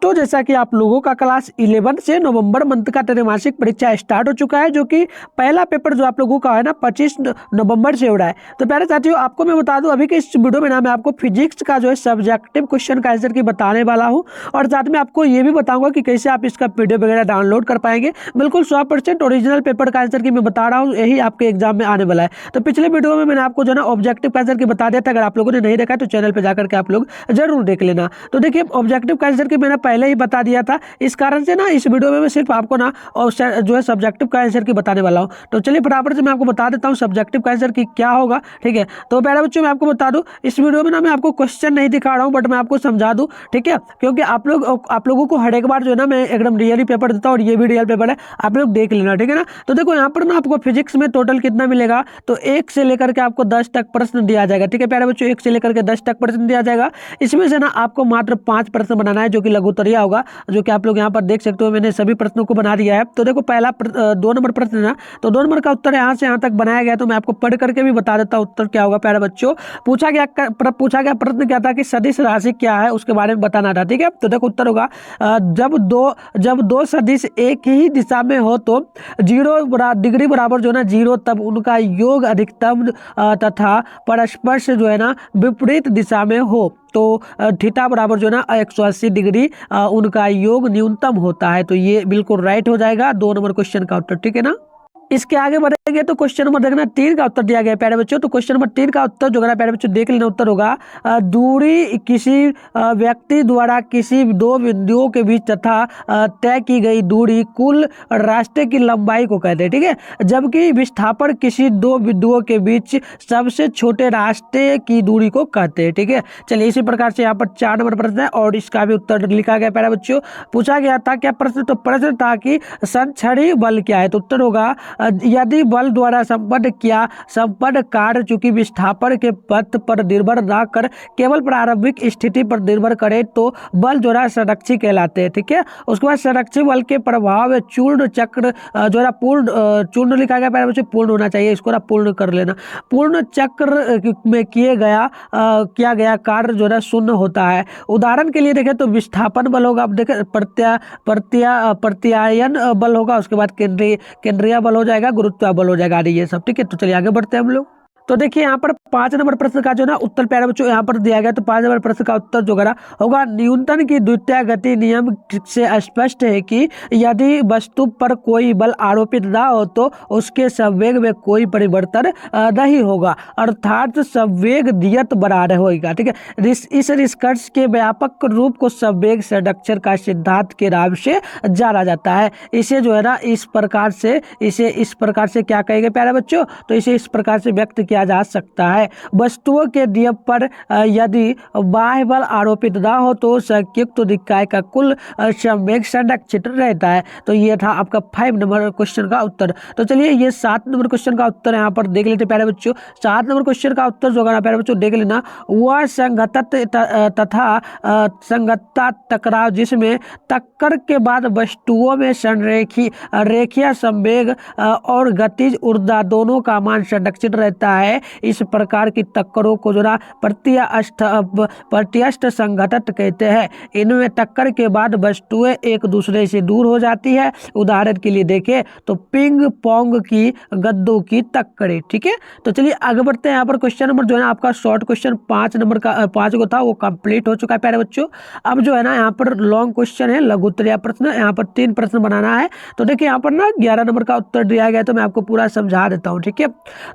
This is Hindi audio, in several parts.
दोस्तों जैसा कि आप लोगों का क्लास 11 से नवंबर मंथ का त्रैमासिक परीक्षा स्टार्ट हो चुका है, जो कि पहला पेपर जो आप लोगों का है ना 25 नवंबर से हो रहा है। तो प्यारे साथियों, आपको मैं बता दूं अभी के इस वीडियो में ना मैं आपको फिजिक्स का जो है सब्जेक्टिव क्वेश्चन का आंसर की बताने वाला हूं, और साथ में आपको ये भी बताऊंगा कि कैसे आप इसका पीडीएफ वगैरह डाउनलोड कर पाएंगे। बिल्कुल 100% ओरिजिनल पेपर का आंसर की मैं बता रहा हूँ, यही आपके एग्जाम में आने वाला है। तो पिछले वीडियो में मैंने आपको जो है ना ऑब्जेक्टिव का आंसर की बता दिया था, अगर आप लोगों ने नहीं देखा तो चैनल पर जाकर के आप लोग जरूर देख लेना। तो देखिए ऑब्जेक्टिव का आंसर की मैंने पहले ही बता दिया था, इस कारण से ना इस वीडियो में मैं सिर्फ आपको ना और जो है सब्जेक्टिव का आंसर की बताने वाला हूं। तो चलिए फटाफट से मैं आपको बता देता हूं सब्जेक्टिव का आंसर की क्या होगा। ठीक है, तो प्यारे बच्चों मैं आपको बता दूं इस वीडियो में ना मैं आपको क्वेश्चन नहीं दिखा रहा हूं, बट मैं आपको समझा दूं। ठीक है, क्योंकि आप लोगों को हर एक बार जो है ना मैं एकदम रियली पेपर देता हूं, और ये भी रियल पेपर है, आप लोग देख लेना। ठीक है ना, तो देखो यहाँ पर ना आपको फिजिक्स में टोटल कितना मिलेगा, तो 1 से लेकर के आपको 10 तक प्रश्न दिया जाएगा। ठीक है प्यारे बच्चों, 1 से लेकर के 10 तक प्रश्न दिया जाएगा। इसमें से ना आपको मात्र 5 प्रश्न बनाना है, जो कि लघुत्तरीय होगा, जो कि आप लोग यहाँ पर देख सकते हो। मैंने सभी प्रश्नों को बना दिया है। तो देखो पहला 2 नंबर प्रश्न है ना, तो 2 नंबर का उत्तर यहाँ से यहाँ तक बनाया गया। तो मैं आपको पढ़ करके भी बता देता हूँ उत्तर क्या होगा। प्यारे बच्चों पूछा गया प्रश्न क्या था कि सदिश राशि क्या है, उसके बारे में बताना था। ठीक है, तो देखो उत्तर होगा जब दो सदिश एक ही दिशा में हो तो 0 डिग्री बराबर जो है ना 0, तब उनका योग अधिकतम तथा परस्पर से जो है ना विपरीत दिशा में हो तो थीटा बराबर जो है ना 180 डिग्री उनका योग न्यूनतम होता है। तो ये बिल्कुल राइट हो जाएगा 2 नंबर क्वेश्चन का उत्तर। ठीक है ना, इसके आगे बढ़ेंगे तो क्वेश्चन नंबर देखना 3 का उत्तर दिया गया है प्यारे बच्चों। तो क्वेश्चन नंबर 3 का उत्तर जो है प्यारे बच्चों देख लेना, उत्तर होगा दूरी किसी व्यक्ति द्वारा किसी 2 बिंदुओं के बीच तथा तय की गई दूरी कुल रास्ते की लंबाई को कहते हैं। ठीक है, जबकि विस्थापन किसी 2 बिंदुओं के बीच सबसे छोटे रास्ते की दूरी को कहते हैं। ठीक है, चलिए इसी प्रकार से यहाँ पर 4 नंबर प्रश्न है, और इसका भी उत्तर लिखा गया प्यारे बच्चों। पूछा गया था क्या प्रश्न, तो प्रश्न था कि संक्षारी बल क्या है। तो उत्तर होगा यदि बल द्वारा संपन्न कार्य चूंकि विस्थापन के पथ पर निर्भर न कर केवल प्रारंभिक स्थिति पर निर्भर करे तो बल जो है संरक्षी कहलाते हैं। ठीक है, उसके बाद संरक्षी बल के प्रभाव चूर्ण चक्र जो है पूर्ण चूर्ण लिखा गया प्यारे बच्चों, पूर्ण होना चाहिए, इसको ना पूर्ण कर लेना। पूर्ण चक्र में किया गया कार्य जो है शून्य होता है। उदाहरण के लिए देखें तो विस्थापन बल होगा, अब देखें प्रत्यायन बल होगा, उसके बाद केंद्रीय बल हो जाएगा, गुरुत्व बल हो जाएगा, ये सब। ठीक है, तो चलिए आगे बढ़ते हैं हम लोग। तो देखिए यहाँ पर 5 नंबर प्रश्न का जो ना उत्तर प्यारे बच्चों यहाँ पर दिया गया। तो 5 नंबर प्रश्न का उत्तर जो होगा न्यूटन की द्वितीय गति नियम से स्पष्ट है कि यदि वस्तु पर कोई बल आरोपित ना हो तो उसके संवेग में कोई परिवर्तन नहीं होगा, अर्थात संवेग नियत बराबर होगा। ठीक है, इस निष्कर्ष के व्यापक रूप को संवेग संरक्षण का सिद्धांत के नाम से जाना जाता है। इसे जो है ना इस प्रकार से क्या कहेंगे प्यारे बच्चों, तो इसे इस प्रकार से व्यक्त किया जा सकता है। वस्तुओं के नियम पर यदि बाह्य बल आरोपित ना हो तो संयुक्त निकाय का कुल संवेग संरक्षित रहता है। तो ये था आपका 5 नंबर क्वेश्चन का उत्तर। तो चलिए ये 7 नंबर क्वेश्चन का उत्तर यहाँ पर देख लेते प्यारे बच्चों। 7 नंबर क्वेश्चन का उत्तर जो है प्यारे बच्चों देख लेना, वह तथा संगतता टकराव जिसमें टक्कर के बाद वस्तुओं में रेखीय संवेग और गतिज ऊर्जा दोनों का मान संरक्षित रहता है। इस प्रकार की टक्करों को जो ना प्रत्यष्ट संघटन कहते हैं। इनमें टक्कर के बाद वस्तुएं एक दूसरे से दूर हो जाती है। उदाहरण के लिए देखें तो पिंग पोंग की गद्दों की टक्करें। ठीक है, तो चलिए आगे बढ़ते हैं। यहाँ पर क्वेश्चन नंबर जो है ना आपका शॉर्ट क्वेश्चन 5 नंबर का 5 को था वो कंप्लीट हो चुका है प्यारे बच्चों। अब जो है ना यहाँ पर लॉन्ग क्वेश्चन है, लघुत्तरीय प्रश्न, यहाँ पर 3 प्रश्न बनाना है। तो देखिए यहाँ पर ना 11 नंबर का उत्तर दिया गया, तो मैं आपको पूरा समझा देता हूँ। ठीक है,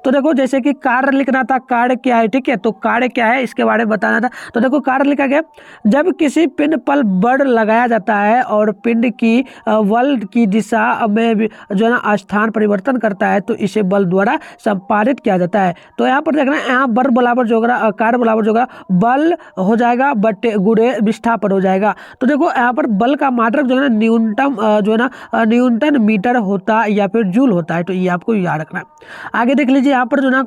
तो देखो जैसे कि कार्य लिखना था, कार्य क्या है। ठीक है, तो कार्य क्या है इसके बारे में बताना था। तो देखो कार्य लिखा गया, जब किसी पिंड पर बल लगाया जाता है और पिंड की बल की दिशा में जो है ना स्थान परिवर्तन करता है तो इसे बल द्वारा संपादित किया जाता है। तो यहाँ पर देखना यहाँ बल बराबर जो होगा कार्य बराबर जो होगा बल हो जाएगा बटे गुणे विस्थापन हो जाएगा। तो देखो यहाँ पर बल का मात्रक जो है ना न्यूनतम जो है ना न्यूटन मीटर होता है या फिर जूल होता है। तो ये आपको याद रखना है। आगे देख लीजिए यहाँ पर जो ना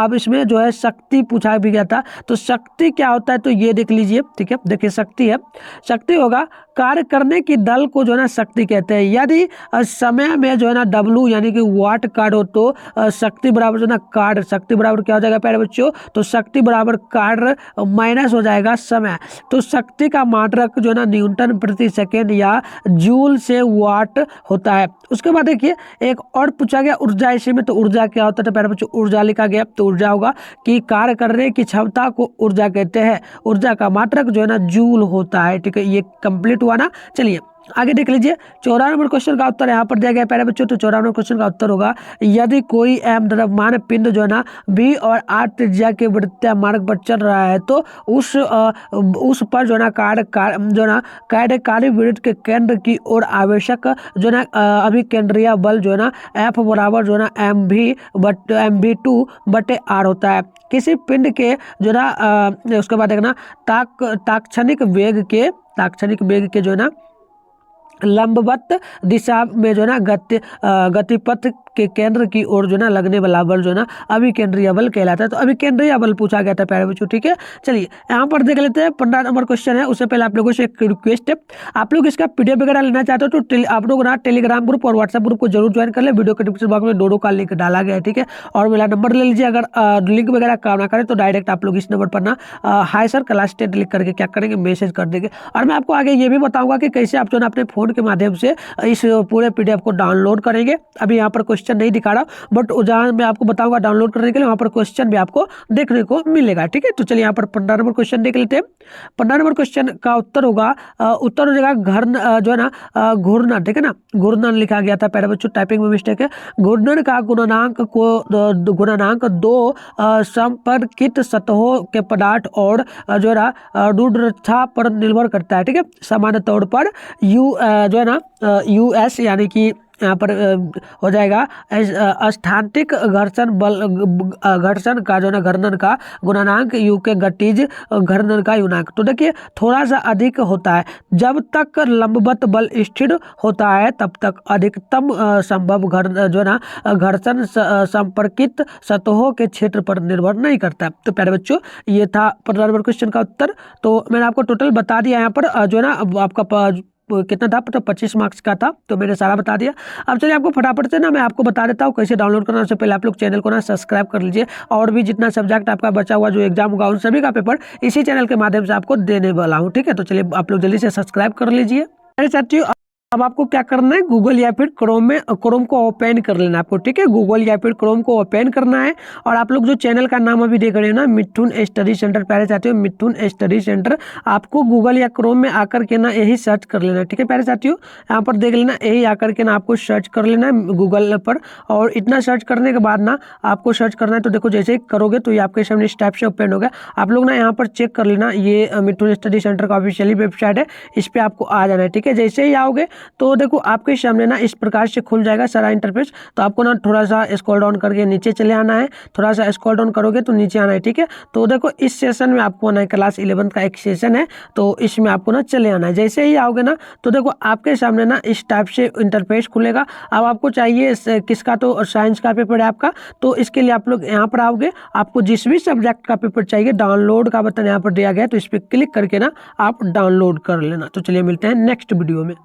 अब इसमें जो है शक्ति पूछा भी गया था। तो शक्ति क्या होता है, तो ये देख लीजिए। ठीक है, देखिए शक्ति है, शक्ति होगा कार्य करने की दल को जो है ना शक्ति कहते हैं। यदि समय में जो है ना W यानी कि वाट कार्य हो तो शक्ति बराबर जो है ना कार्य, शक्ति बराबर क्या हो जाएगा प्यारे बच्चों, तो शक्ति बराबर कार्य माइनस हो जाएगा समय। तो शक्ति का मात्रक जो है ना न्यूटन प्रति सेकेंड या जूल से वाट होता है। उसके बाद देखिए एक और पूछा गया ऊर्जा इसी में, तो ऊर्जा क्या होता है, तो प्यारे बच्चों ऊर्जा लिखा गया, तो ऊर्जा होगा कि कार्य करने की क्षमता को ऊर्जा कहते हैं। ऊर्जा का मात्रक जो है ना जूल होता है। ठीक है, ये कंप्लीट हुआ ना। चलिए आगे देख लीजिए 54 नंबर क्वेश्चन का उत्तर यहाँ पर दिया गया प्यारे बच्चों। तो 54 नंबर क्वेश्चन का उत्तर होगा यदि कोई एम द्रव्यमान पिंड जो है ना बी और आर त्रिज्या के वृत्तीय मार्ग पर चल रहा है तो उस पर जो है ना कार्यकारी वृत्त के केंद्र की ओर आवश्यक जो है ना अभिकेंद्रीय बल जो है ना एफ बराबर जो है ना mv/2/r होता है। किसी पिंड के जो है ना उसके बाद देखना तात्क्षणिक वेग के जो है ना लंबवत दिशा में जो है ना गतिपथ के केंद्र की ओर जो है ना लगने वाला बल जो है ना अभिकेंद्रीय बल कहलाता है। तो अभिकेंद्रीय बल पूछा गया था प्यारे बच्चों। ठीक है, चलिए यहाँ पर देख लेते हैं 15 नंबर क्वेश्चन है। उससे पहले आप लोगों से एक रिक्वेस्ट है, आप लोग इसका पीडीएफ वगैरह लेना चाहते हो तो आप लोग ना टेलीग्राम ग्रुप और व्हाट्सएप ग्रुप को जरूर ज्वाइन कर ले। वीडियो के डिस्क्रिप्शन बॉक्स में दोनों का लिंक डाला गया है। ठीक है, और मेरा नंबर ले लीजिए। अगर लिंक वगैरह काम ना करे तो डायरेक्ट आप लोग इस नंबर पर ना हाय सर क्लास 10 लिख करके क्या करेंगे, मैसेज कर देंगे। और मैं आपको आगे ये भी बताऊंगा कि कैसे आप जो है अपने फोन के माध्यम से इस पूरे पीडीएफ को डाउनलोड करेंगे। अभी यहाँ पर क्वेश्चन नहीं दिखा रहा, बट जहाँ मैं आपको बताऊंगा डाउनलोड करने के लिए वहाँ पर क्वेश्चन भी आपको देखने को मिलेगा। ठीक है, तो चलिए यहाँ पर 15 नंबर क्वेश्चन देख लेते हैं। 15 नंबर क्वेश्चन का उत्तर होगा उत्तर हो जाएगा घर जो है ना घूर्णन। ठीक है ना, घूर्णन लिखा गया था प्यारे बच्चों, टाइपिंग में मिस्टेक है। घूर्णन का गुणनांक दो संपर्कित सतहों के पदार्थ और जो है ना रूढ़ता पर निर्भर करता है। ठीक है, सामान्य तौर पर जो है ना US यानी कि यहाँ पर हो जाएगा स्थानिक घर्षण का जो है ना घर्षण का गुणांक U के गतिज घर्षण का गुणांक। तो देखिए थोड़ा सा अधिक होता है। जब तक लंबवत बल स्थिर होता है तब तक अधिकतम संभव जो है ना घर्षण संपर्कित सतहों के क्षेत्र पर निर्भर नहीं करता। तो प्यारे बच्चों ये था 15 नंबर क्वेश्चन का उत्तर। तो मैंने आपको टोटल बता दिया यहाँ पर जो है ना आपका कितना था, तो 25 मार्क्स का था, तो मैंने सारा बता दिया। अब चलिए आपको फटाफट से ना मैं आपको बता देता हूँ कैसे डाउनलोड करना। उससे पहले आप लोग चैनल को ना सब्सक्राइब कर लीजिए, और भी जितना सब्जेक्ट आपका बचा हुआ जो एग्जाम होगा उन सभी का पेपर इसी चैनल के माध्यम से आपको देने वाला हूँ। ठीक है, तो चलिए आप लोग जल्दी से सब्सक्राइब कर लीजिए। मेरे साथियों अब आपको क्या करना है, गूगल या फिर क्रोम को ओपन कर लेना आपको। ठीक है, गूगल या फिर क्रोम को ओपन करना है, और आप लोग जो चैनल का नाम अभी देख रहे हो ना मिथुन स्टडी सेंटर, प्यारे साथियों मिथुन स्टडी सेंटर, आपको गूगल या क्रोम में आकर के ना यही सर्च कर लेना है। ठीक है प्यारे साथियों, यहाँ पर देख लेना, यही आकर के ना आपको सर्च कर लेना है गूगल पर। और इतना सर्च करने के बाद ना आपको सर्च करना है, तो देखो जैसे ही करोगे तो ये आपके सामने इस टाइप से ओपन होगा। आप लोग ना यहाँ पर चेक कर लेना, ये मिथुन स्टडी सेंटर का ऑफिशियली वेबसाइट है, इस पर आपको आ जाना है। ठीक है, जैसे ही आओगे तो देखो आपके सामने ना इस प्रकार से खुल जाएगा सारा इंटरफेस। तो आपको ना थोड़ा सा स्क्रॉल डाउन करके नीचे चले आना है, थोड़ा सा स्क्रॉल डाउन करोगे तो नीचे आना है। ठीक है, तो देखो इस सेशन में आपको ना क्लास 11 का एक सेशन है, तो इसमें आपको ना चले आना है। जैसे ही आओगे ना तो देखो आपके सामने ना इस टाइप से इंटरफेस खुलेगा। अब आपको चाहिए किसका, तो साइंस का पेपर है आपका, तो इसके लिए आप लोग यहाँ पर आओगे, आपको जिस भी सब्जेक्ट का पेपर चाहिए डाउनलोड का बटन यहाँ पर दिया गया है, तो इस पर क्लिक करके ना आप डाउनलोड कर लेना। तो चलिए मिलते हैं नेक्स्ट वीडियो में।